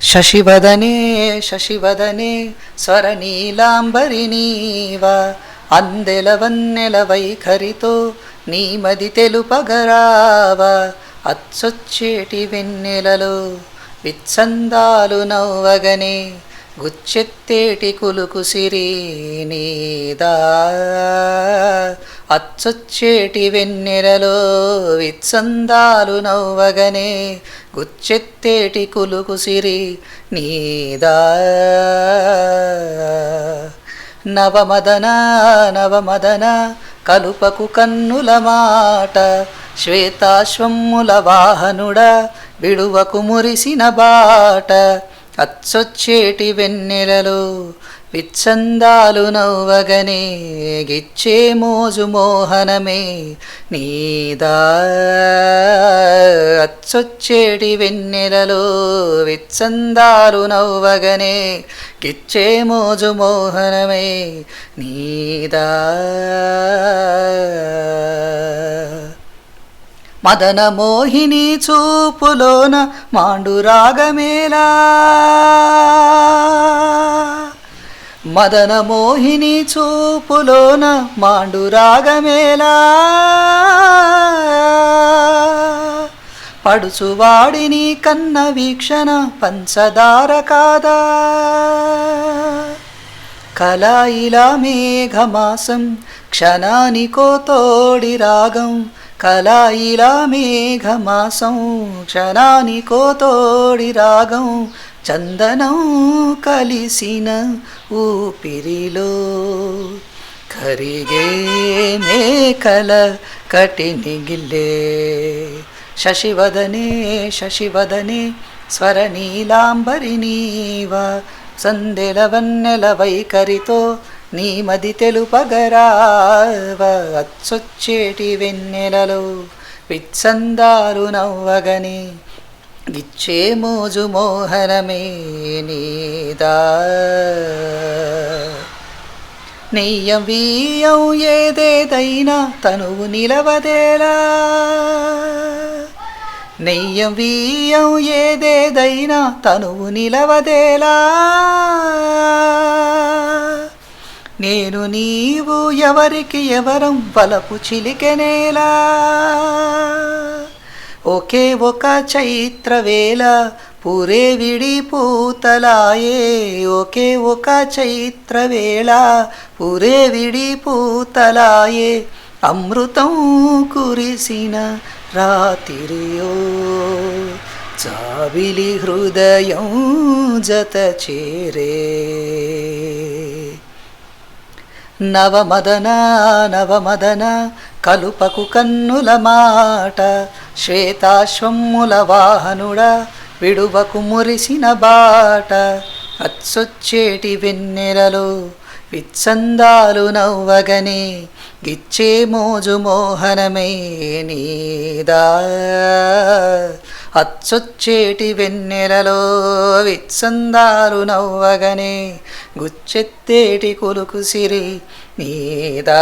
శశివదనే శశివదనే స్వరనీలాంబరి నీవ అందెలవన్నెల వైఖరితో నీమది తెలుపగరావ అచ్చొచ్చేటి వెన్నెలలో విత్సందాలు నవ్వగనే గుచ్చెత్తేటి కులుకు సిరి నీదా అచ్చొచ్చేటి వెన్నెలలో విత్సందాలు నవ్వగనే గుచ్చెత్తేటి కులుకు సిరి నీదా నవమదన నవమదన కలుపకు కన్నుల మాట శ్వేతాశ్వమ్ముల వాహనుడ విడువకు మురిసిన బాట అచ్చొచ్చేటి వెన్నెలలో విత్సందాలు నవ్వగనే గిచ్చే మోజు మోహనమే నీదా అచ్చొచ్చేటి వెన్నెలలో విత్సందాలు నవ్వగనే గిచ్చే మోజు మోహనమే నీదా మదన మోహిని చూపులోన మాండురాగమేలా మదన మోహిని చూపులోన మాండురాగమేలా పడుచువాడిని కన్న వీక్షణ పంచదార కాదా కలాయిలా మేఘమాసం క్షణానికో తోడి రాగం కలాయిలా మేఘమాసం క్షణానికో తోడి రాగం చందనం కలిసిన ఊపిరిలో కరిగే మేకల కటినిగిల్లే శశివదనే శశివదనే స్వరనీలాంబరి నీవ సందెలవన్నెల వైఖరితో నీమది తెలుపగరావ అచ్చొచ్చేటి వెన్నెలలో విత్సందాలు నవ్వగనే గిచ్చే మోజు మోహనమే నీదా నెయ్యం వీయం ఏదేదైనా తనువు నిలవదేలా నెయ్యం వీయం ఏదేదైనా తనువు నిలవదేలా నేను నీవు ఎవరికి ఎవరం వలపు చిలికెనేలా ఒకే ఒక చైత్రవేళ పూరే విడి పూతలాయే ఒకే ఒక చైత్రవేళ పూరే విడి పూతలాయే అమృతం కురిసిన రాతిరియో చావిలి హృదయం జత చేరే నవమదన నవమదన కలుపకు కన్నుల మాట శ్వేతాశ్వమ్ముల వాహనుడ విడువకు మురిసిన బాట అచ్చొచ్చేటి వెన్నెలలో విత్సందాలు నవ్వగనే గిచ్చే మోజు మోహనమే నీదా అచ్చొచ్చేటి వెన్నెలలో విత్సందాలు నవ్వగనే గుచ్చెత్తేటి కులుకు సిరి నీదా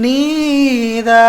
నీదా